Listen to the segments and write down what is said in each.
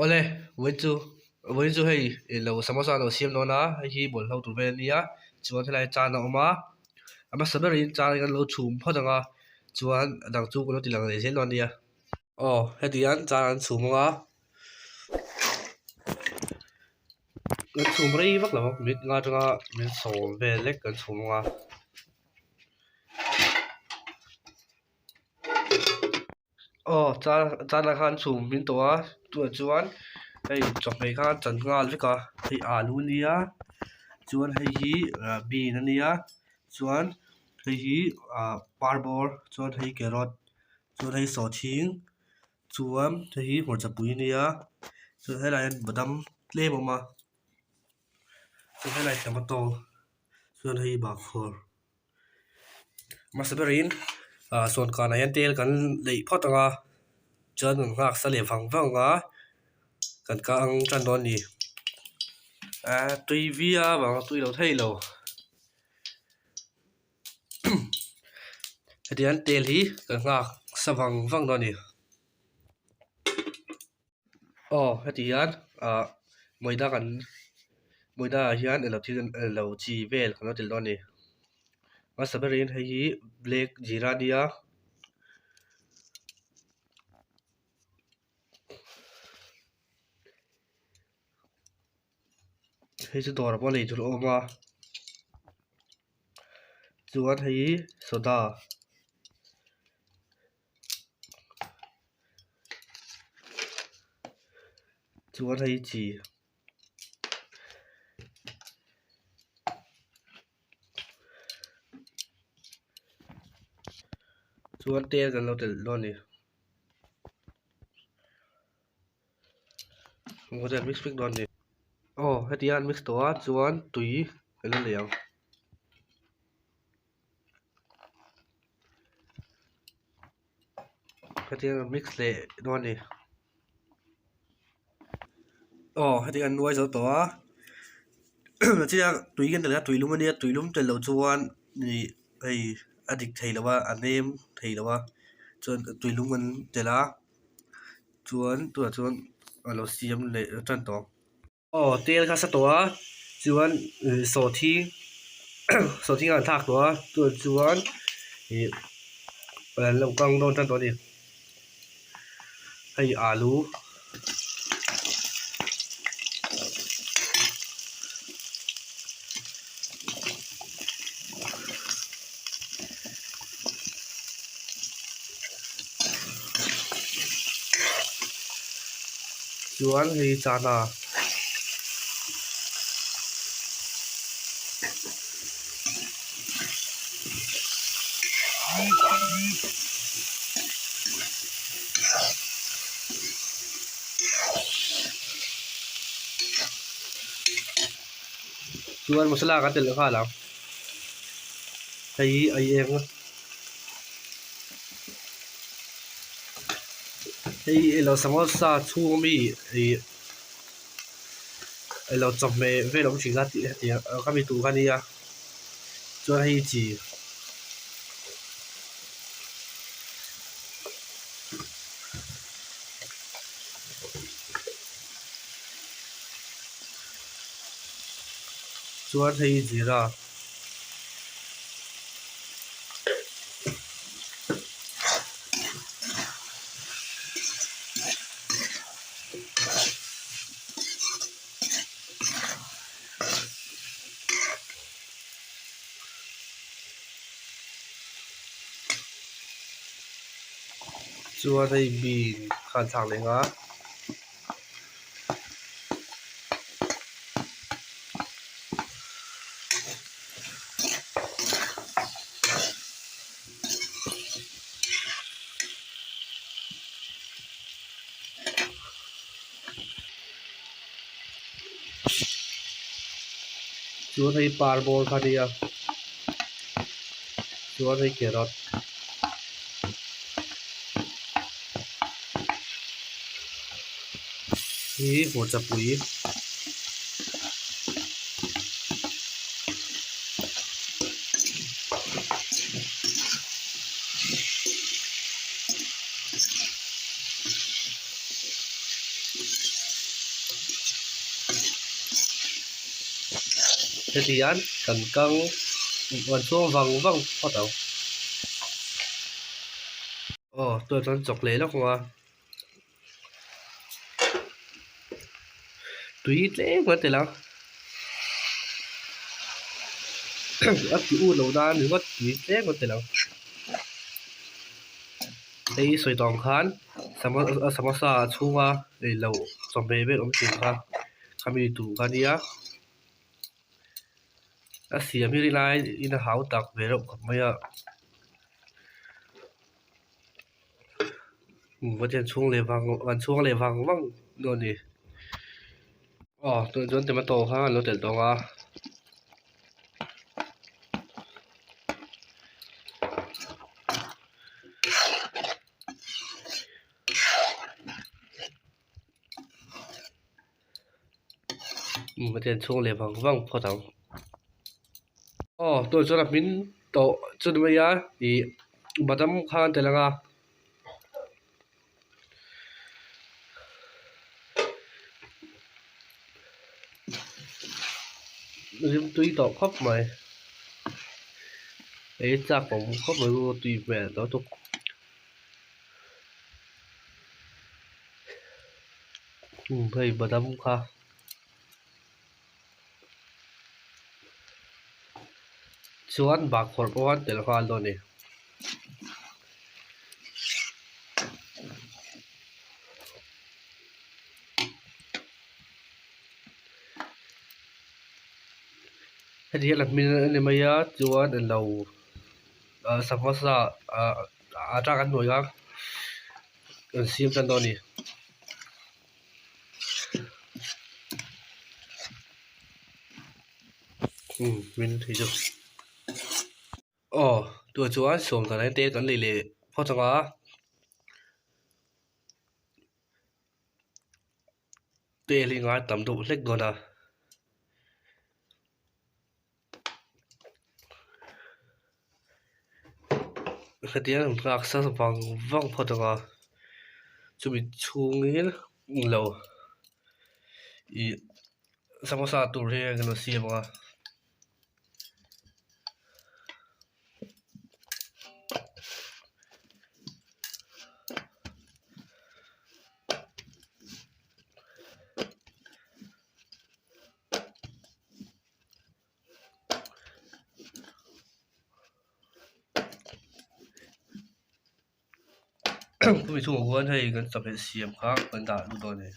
Ole, với chú hay lâu samosa lâu xiêm nó na hi bol lâu tụ về nia, chuan thế này cha nó mà sắp tới cha cái lâu chùm phát rằng chuan đằng chú nó chỉ là người diễn luôn nia. Hết đi ăn cha ăn chùm mà, cái chùm này vắt là mít ngã cho ngã mít sầu về lek cái chùm mà. Cha là khan chùm mít toa, tua chuan hay chọc mấy khan chân ngã với cả hay alu nia, chuan hay hi bean nia, chuan hay hi parbor, chuan hay carrot, chuan hay sò thing, chuan hay hi hột chapui nia, chuan hay là badam lem mà, chuan hay là tomato, chuan hay bạc khô. Mà sắp tới xuân cả này tel cần lấy phật nga, chân ngạc sẽ lấy phẳng phẳng nga, cần cả ăn chân đòn đi. Tùy vía và tùy đầu thấy lâu. Thì anh tel hi cần ngạc sẽ phẳng phẳng đòn đi. Thì anh mới đã cần mới đã hiền lâu chi về cần nó tel đòn đi. Mà sắp tới hay hi black jeera đi hay chứ đồ là bao lấy chỗ mà chuan hay soda chuan hay chỉ chuan tel cần lâu tel luôn đi không có mix mix luôn đi hết đi ăn mix to chuan tùy cái nó liang hết đi ăn mix lệ luôn đi hết đi ăn nuôi rồi to chỉ là tùy cái là tùy lum tel lâu chuan thì hay adik thầy là ba anh em thầy là ba chuan tùy lum mình tel á chuan chuan lâu xiêm lệ chân to tel khá sát to chuan sổ thi sổ thi ăn thác to chuan thì lâu căng đôn chân to đi hay alu chuan hay chana chuan masala ka tel kha lang ai em hay lo samosa chu mi ai lo chop me ve lo chi ga ti ka mi tu ka ni ya chuan hay chỉ chuan hay jeera chuan hay bean khan thang le nga chuan hay parbor kha ni ya chuan hay carrot hi hột chapui thế thì ăn cần căng còn xuống vòng vòng bắt đầu tôi chọn chọc lấy lắm mà tùy lẽ mà thế nào ấp u lâu đa nữa có tùy lẽ mà thế nào đây soi tòng khán samosa chunga để lâu chọn bề bên ông tìm kha kami tu kha dia siam hi lai in hau tak ve ro maya vật tiền chung lề vàng vẫn chung lề vàng văng luôn đi tôi chuẩn tìm mà tổ ha nó tiền tổ à vật tiền chung lề vàng văng phô tao tôi chuẩn là mình tổ chuẩn bây giờ thì bắt đầu khăn tiền là rim tùy tổ khóc mày ấy chắc cũng khóc mày tùy mẹ đó tục hay bắt đầu kha chuan bạc khổ quan tiền kha luôn đi thì là mình nên bây giờ chuan đến lâu samosa ra ăn nồi găng sim chân đó đi mình thấy được tôi chuan xuống cái này tê cái lì lì phô chẳng á tê lì ngay tầm độ lệch gần à cái tiếng lạc sa vang vang phô chẳng á chuẩn bị chung nghĩ lâu ý samosa tour he cái nó sim à tôi chung của hay cái tập hệ sim khác vẫn đã đủ rồi này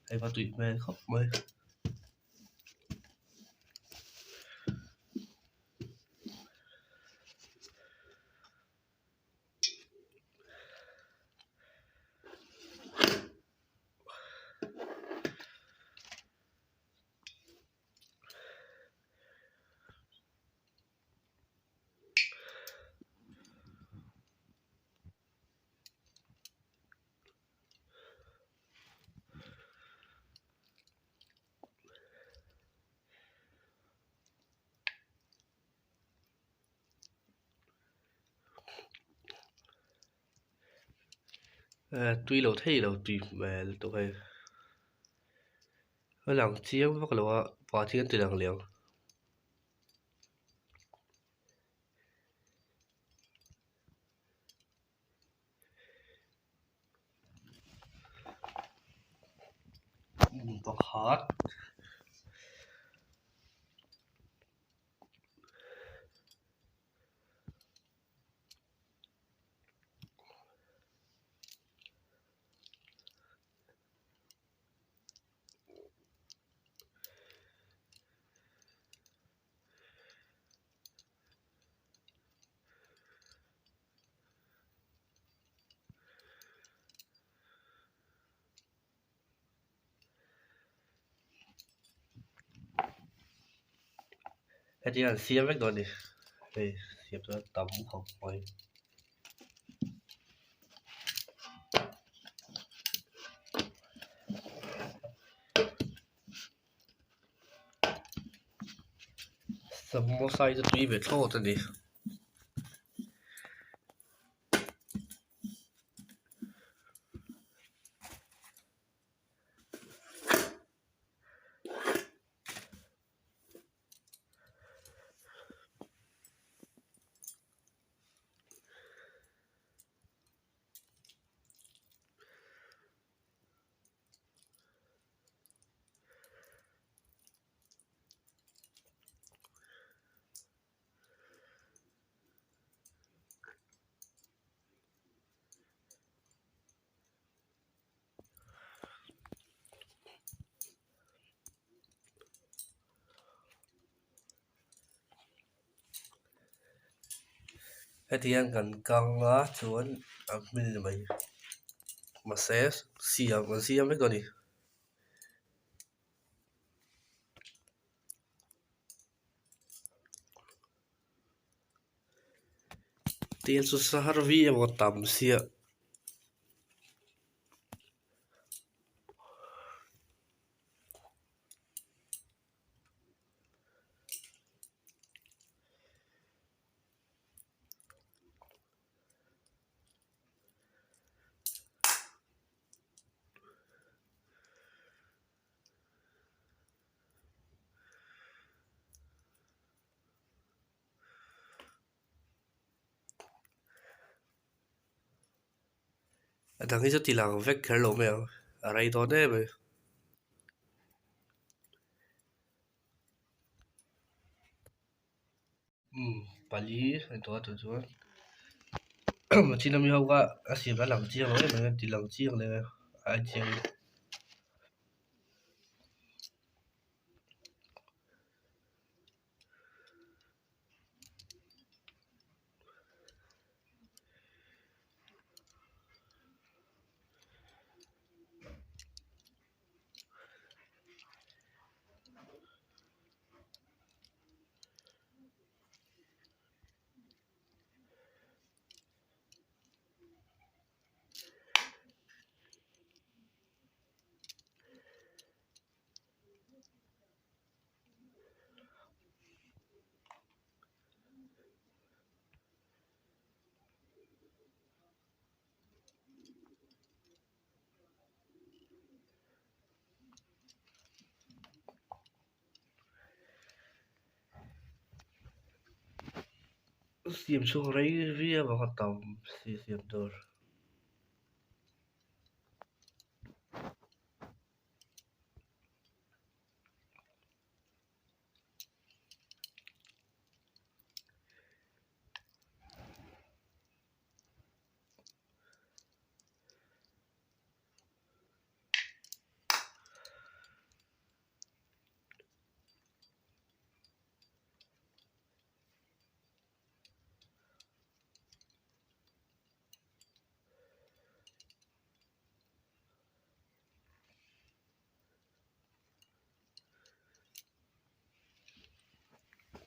hay vào tụi mẹ khóc mới tuy lâu thay lâu tùy mẹ tụi hay cái lòng chiếm bắt đầu bỏ thiên từ lòng liều bọc hot cái gì là xiêm vết rồi đi đây xiêm cho tấm không thôi samosa cho tùy về thô thôi đi thì anh cần căng á chuan mình mày mà sẽ siam mấy con đi tiền số sa har vi em một tầm xia đang cái tí lang vek hello mèo ở đây đó đấy mày pali anh đó tụi chuan mà chỉ làm yêu cái xiêm đã làm chiang rồi mà chỉ làm chiang này ai chiang xiêm số đấy vi mà họ tầm xiêm đồ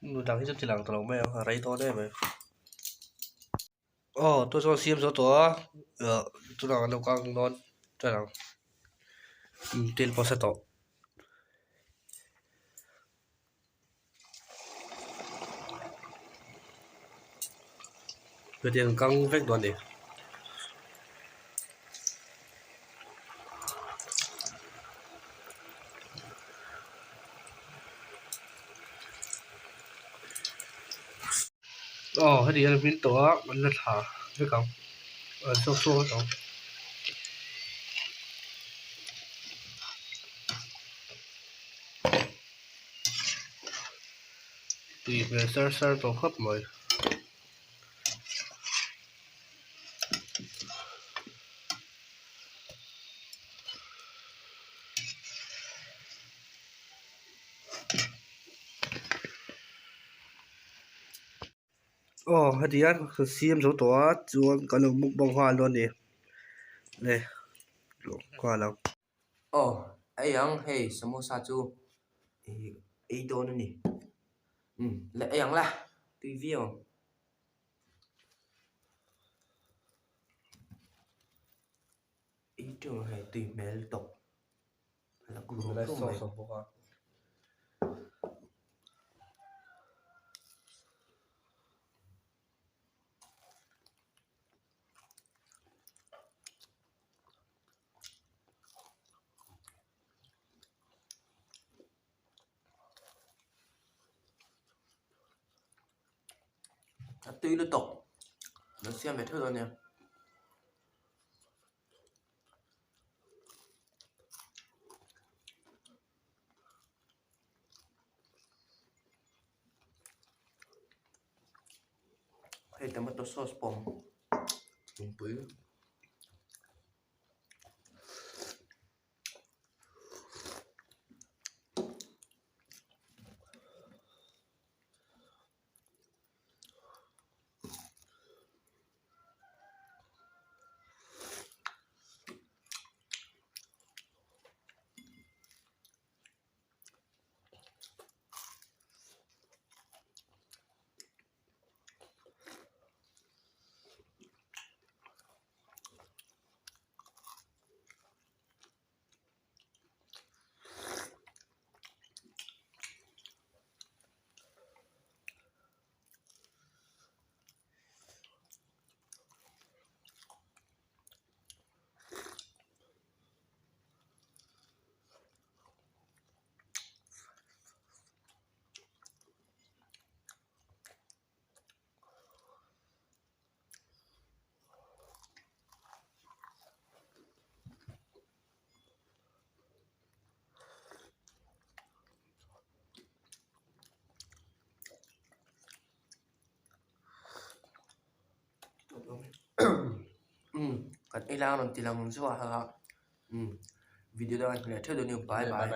nó đang cái chỉ lang tao mèo ở đây đó đấy mày tôi cho xiêm số đó tôi đang đâu căng non trời nào tiền bao sẽ to về tiền căng vek đoạn đi hay đi ăn miếng to mình lật hả với cậu số số cậu tùy về sơ tổ khớp mày hay đi ăn xiêm số to chuan cái lồng mục bông hoa luôn đi này qua lắm Ấy ăn hey samosa chu ấy đồ nữa nè lại ấy ăn là tùy viên ý trường hay tùy mẹ tục là cũng lại không so mày so boka tùy nó tục nó xem về thơ nè hay tomato sauce bom đúng bự lang non tilang zo ha video da ne thelo ni bye bye